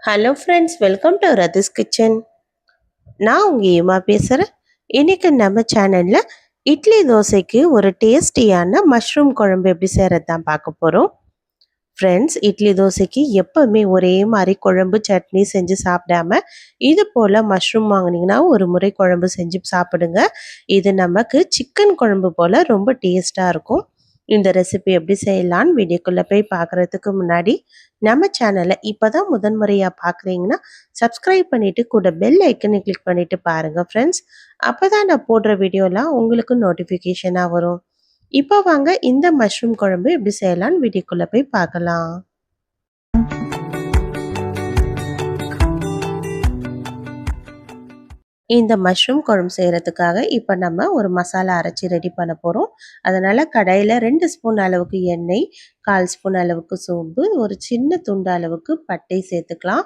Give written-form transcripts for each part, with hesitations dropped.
Hello friends, welcome to Rathi's kitchen. நான் உங்கள் ஏமா பேசுகிறேன். இன்றைக்கி நம்ம சேனலில் இட்லி தோசைக்கு ஒரு டேஸ்டியான மஷ்ரூம் குழம்பு எப்படி செய்கிறது தான் பார்க்க போகிறோம். ஃப்ரெண்ட்ஸ், இட்லி தோசைக்கு எப்போவுமே ஒரே மாதிரி குழம்பு சட்னி செஞ்சு சாப்பிடாம இது போல் மஷ்ரூம் வாங்கினீங்கன்னா ஒரு முறை குழம்பு செஞ்சு சாப்பிடுங்க. இது நமக்கு சிக்கன் குழம்பு போல் ரொம்ப டேஸ்ட்டாக இருக்கும். இந்த ரெசிபி எப்படி செய்யலான்னு வீடியோக்குள்ளே போய் பார்க்குறதுக்கு முன்னாடி நம்ம சேனலை இப்போ தான் முதன்முறையாக பார்க்குறீங்கன்னா சப்ஸ்கிரைப் பண்ணிவிட்டு கூட பெல் ஐக்கனை கிளிக் பண்ணிவிட்டு பாருங்கள் ஃப்ரெண்ட்ஸ். அப்போ தான் நான் போடுற வீடியோலாம் உங்களுக்கு நோட்டிஃபிகேஷனாக வரும். இப்போ வாங்க இந்த மஷ்ரூம் குழம்பு எப்படி செய்யலான்னு வீடியோக்குள்ளே போய் பார்க்கலாம். இந்த மஷ்ரூம் குழம்பு செய்கிறதுக்காக இப்போ நம்ம ஒரு மசாலா அரைச்சி ரெடி பண்ண போகிறோம். அதனால் கடாயில் 2 ஸ்பூன் அளவுக்கு எண்ணெய், 1/4 ஸ்பூன் அளவுக்கு சோம்பு, ஒரு சின்ன துண்டு அளவுக்கு பட்டை சேர்த்துக்கலாம்.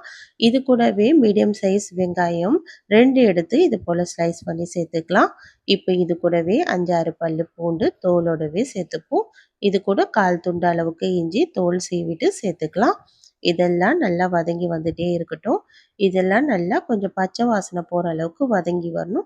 இது கூடவே மீடியம் சைஸ் வெங்காயம் 2 எடுத்து இது போல் ஸ்லைஸ் பண்ணி சேர்த்துக்கலாம். இப்போ இது கூடவே 5-6 பல்லு பூண்டு தோலோடவே சேர்த்துப்போம். இது கூட 1/4 துண்டு அளவுக்கு இஞ்சி தோல் சீவிட்டு சேர்த்துக்கலாம். இதெல்லாம் நல்லா வதங்கி வந்துட்டே இருக்கட்டும். இதெல்லாம் நல்லா கொஞ்சம் பச்சை வாசனை போகிற அளவுக்கு வதங்கி வரணும்.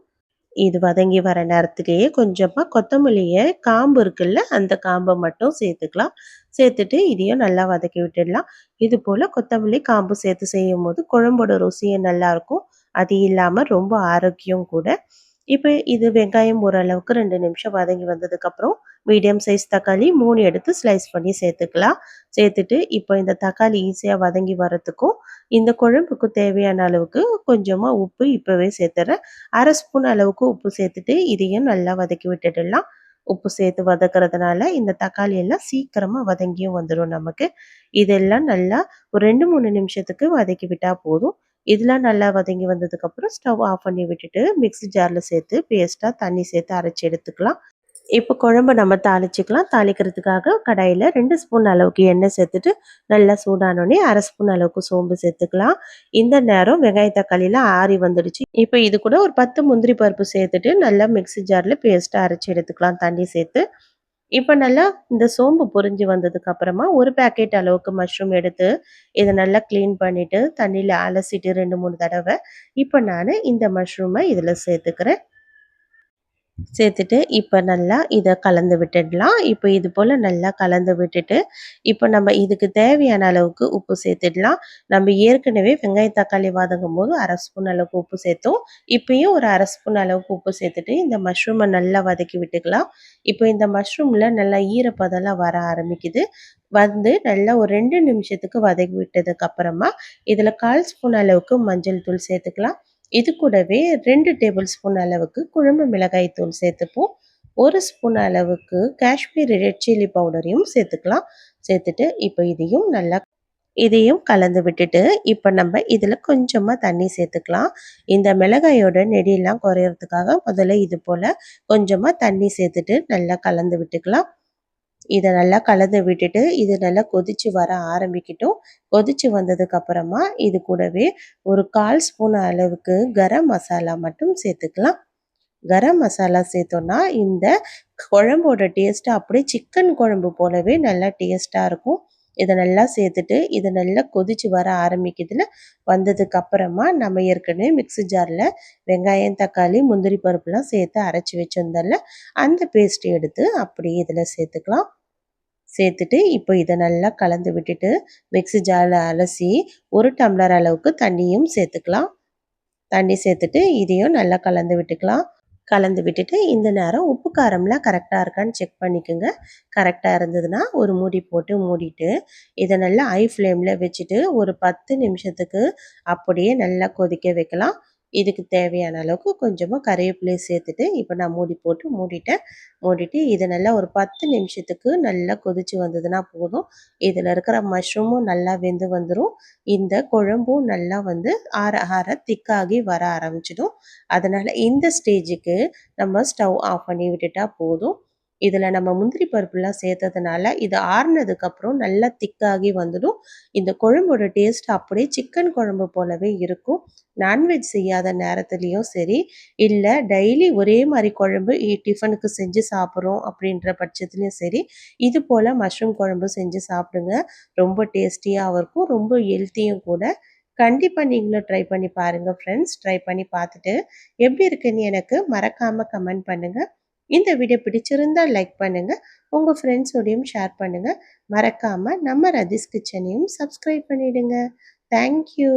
இது வதங்கி வர நேரத்துலேயே கொஞ்சமாக கொத்தமல்லியை காம்பு இருக்குல்ல, அந்த காம்பை மட்டும் சேர்த்துக்கலாம். சேர்த்துட்டு இதையும் நல்லா வதக்கி விட்டுடலாம். இது போல் கொத்தமல்லி காம்பு சேர்த்து செய்யும் போது குழம்போட ருசியும் நல்லாயிருக்கும். அது இல்லாமல் ரொம்ப ஆரோக்கியம் கூட. இப்போ இது வெங்காயம் ஓரளவுக்கு 2 நிமிஷம் வதங்கி வந்ததுக்கப்புறம் மீடியம் சைஸ் தக்காளி 3 எடுத்து ஸ்லைஸ் பண்ணி சேர்த்துக்கலாம். சேர்த்துட்டு இப்போ இந்த தக்காளி ஈஸியாக வதங்கி வரத்துக்கும் இந்த குழம்புக்கு தேவையான அளவுக்கு கொஞ்சமாக உப்பு இப்போவே சேர்த்துறேன். 1/2 ஸ்பூன் அளவுக்கு உப்பு சேர்த்துட்டு இதையும் நல்லா வதக்கி விட்டுடலாம். உப்பு சேர்த்து வதக்கிறதுனால இந்த தக்காளி எல்லாம் சீக்கிரமாக வதங்கியும் வந்துடும் நமக்கு. இதெல்லாம் நல்லா ஒரு 2-3 நிமிஷத்துக்கு வதக்கி விட்டால் போதும். இதெல்லாம் நல்லா வதங்கி வந்ததுக்கப்புறம் ஸ்டவ் ஆஃப் பண்ணி விட்டுட்டு மிக்ஸி ஜாரில் சேர்த்து பேஸ்ட்டாக தண்ணி சேர்த்து அரைச்சி எடுத்துக்கலாம். இப்போ குழம்பு நம்ம தாளிச்சிக்கலாம். தாளிக்கிறதுக்காக கடாயில் 2 ஸ்பூன் அளவுக்கு எண்ணெய் சேர்த்துட்டு நல்லா சூடானோடனே 1/2 ஸ்பூன் அளவுக்கு சோம்பு சேர்த்துக்கலாம். இந்த நேரம் வெங்காய தக்காளிலாம் ஆறி வந்துடுச்சு. இப்போ இது கூட ஒரு 10 முந்திரி பருப்பு சேர்த்துட்டு நல்லா மிக்ஸி ஜாரில் பேஸ்ட்டாக அரைச்சி எடுத்துக்கலாம் தண்ணி சேர்த்து. இப்போ நல்லா இந்த சோம்பு பொரிஞ்சு வந்ததுக்கு அப்புறமா ஒரு பேக்கெட் அளவுக்கு மஷ்ரூம் எடுத்து இதை நல்லா க்ளீன் பண்ணிவிட்டு தண்ணியில் அலசிட்டு 2-3 தடவை இப்போ நான் இந்த மஷ்ரூமை இதில் சேர்த்துக்கிறேன். சேர்த்துட்டு இப்போ நல்லா இதை கலந்து விட்டுடலாம். இப்போ இது போல் நல்லா கலந்து விட்டுட்டு இப்போ நம்ம இதுக்கு தேவையான அளவுக்கு உப்பு சேர்த்துடலாம். நம்ம ஏற்கனவே வெங்காய தக்காளி வதங்கும் போது 1/2 ஸ்பூன் அளவுக்கு உப்பு சேர்த்தோம். இப்பயும் ஒரு 1/2 ஸ்பூன் அளவுக்கு உப்பு சேர்த்துட்டு இந்த மஷ்ரூமை நல்லா வதக்கி விட்டுக்கலாம். இப்போ இந்த மஷ்ரூமில் நல்லா ஈரப்பதெல்லாம் வர ஆரம்பிக்குது. வந்து நல்லா ஒரு 2 நிமிஷத்துக்கு வதக்கி விட்டதுக்கு அப்புறமா இதில் 1/4 ஸ்பூன் அளவுக்கு மஞ்சள் தூள் சேர்த்துக்கலாம். இது கூடவே 2 டேபிள் ஸ்பூன் அளவுக்கு குழம்பு மிளகாய் தூள் சேர்த்துப்போம். 1 ஸ்பூன் அளவுக்கு காஷ்மீரி ரெட் சில்லி பவுடரையும் சேர்த்துக்கலாம். சேர்த்துட்டு இப்போ இதையும் கலந்து விட்டுட்டு இப்போ நம்ம இதில் கொஞ்சமாக தண்ணி சேர்த்துக்கலாம். இந்த மிளகாயோட நெடியெல்லாம் குறையிறதுக்காக முதல்ல இது போல் கொஞ்சமாக தண்ணி சேர்த்துட்டு நல்லா கலந்து விட்டுக்கலாம். இதை நல்லா கலந்து விட்டுட்டு இது நல்லா கொதித்து வர ஆரம்பிக்கட்டும். கொதித்து வந்ததுக்கப்புறமா இது கூடவே ஒரு 1/4 ஸ்பூன் அளவுக்கு கரம் மசாலா மட்டும் சேர்த்துக்கலாம். கரம் மசாலா சேர்த்தோன்னா இந்த குழம்போட டேஸ்ட்டு அப்படியே சிக்கன் குழம்பு போலவே நல்லா டேஸ்ட்டாக இருக்கும். இதை நல்லா சேர்த்துட்டு இது நல்லா கொதித்து வர ஆரம்பிக்குதுல வந்ததுக்கப்புறமா நம்ம ஏற்கனவே மிக்ஸி ஜாரில் வெங்காயம் தக்காளி முந்திரி பருப்புலாம் சேர்த்து அரைச்சி வச்சுருந்தோம்ல, அந்த பேஸ்ட்டு எடுத்து அப்படியே இதில் சேர்த்துக்கலாம். சேர்த்துட்டு இப்போ இதை நல்லா கலந்து விட்டுட்டு மிக்ஸி ஜாரில் அலசி 1 டம்ளர் அளவுக்கு தண்ணியும் சேர்த்துக்கலாம். தண்ணி சேர்த்துட்டு இதையும் நல்லா கலந்து விட்டுக்கலாம். கலந்து விட்டுட்டு இந்த நேரம் உப்பு காரம்லாம் கரெக்டாக இருக்கான்னு செக் பண்ணிக்கோங்க. கரெக்டாக இருந்ததுன்னா ஒரு மூடி போட்டு மூடிட்டு இதை நல்லா ஹை ஃப்ளேமில் வச்சுட்டு ஒரு 10 நிமிஷத்துக்கு அப்படியே நல்லா கொதிக்க வைக்கலாம். இதுக்கு தேவையான அளவுக்கு கொஞ்சமாக கறிவேப்பிலையை சேர்த்துட்டு இப்போ நான் மூடி போட்டு மூடிட்டு இதை நல்லா ஒரு 10 நிமிஷத்துக்கு நல்லா கொதித்து வந்ததுன்னா போதும். இதில் இருக்கிற மஷ்ரூமும் நல்லா வெந்து வந்துடும். இந்த குழம்பும் நல்லா வந்து ஆற ஆற திக்காகி வர ஆரம்பிச்சிடும். அதனால் இந்த ஸ்டேஜுக்கு நம்ம ஸ்டவ் ஆஃப் பண்ணி விட்டுட்டா போதும். இதில் நம்ம முந்திரி பருப்புலாம் சேர்த்ததுனால இது ஆறுனதுக்கப்புறம் நல்லா திக்காகி வந்துடும். இந்த குழம்போட டேஸ்ட் அப்படியே சிக்கன் குழம்பு போலவே இருக்கும். நான்வெஜ் செய்யாத நேரத்துலேயும் சரி, இல்லை டெய்லி ஒரே மாதிரி குழம்பு டிஃபனுக்கு செஞ்சு சாப்பிட்றோம் அப்படின்ற பட்சத்துலையும் சரி, இது போல் மஷ்ரூம் குழம்பு செஞ்சு சாப்பிடுங்க. ரொம்ப டேஸ்டியாகவும் இருக்கும், ரொம்ப ஹெல்த்தியும் கூட. கண்டிப்பா நீங்களும் ட்ரை பண்ணி பாருங்க ஃப்ரெண்ட்ஸ். ட்ரை பண்ணி பார்த்துட்டு எப்படி இருக்குன்னு எனக்கு மறக்காம கமெண்ட் பண்ணுங்க. இந்த வீடியோ பிடிச்சிருந்தா லைக் பண்ணுங்க. உங்க ஃப்ரெண்ட்ஸோடையும் ஷேர் பண்ணுங்க. மறக்காம நம்ம ரதிஸ் கிச்சனையும் சப்ஸ்கிரைப் பண்ணிடுங்க. Thank you.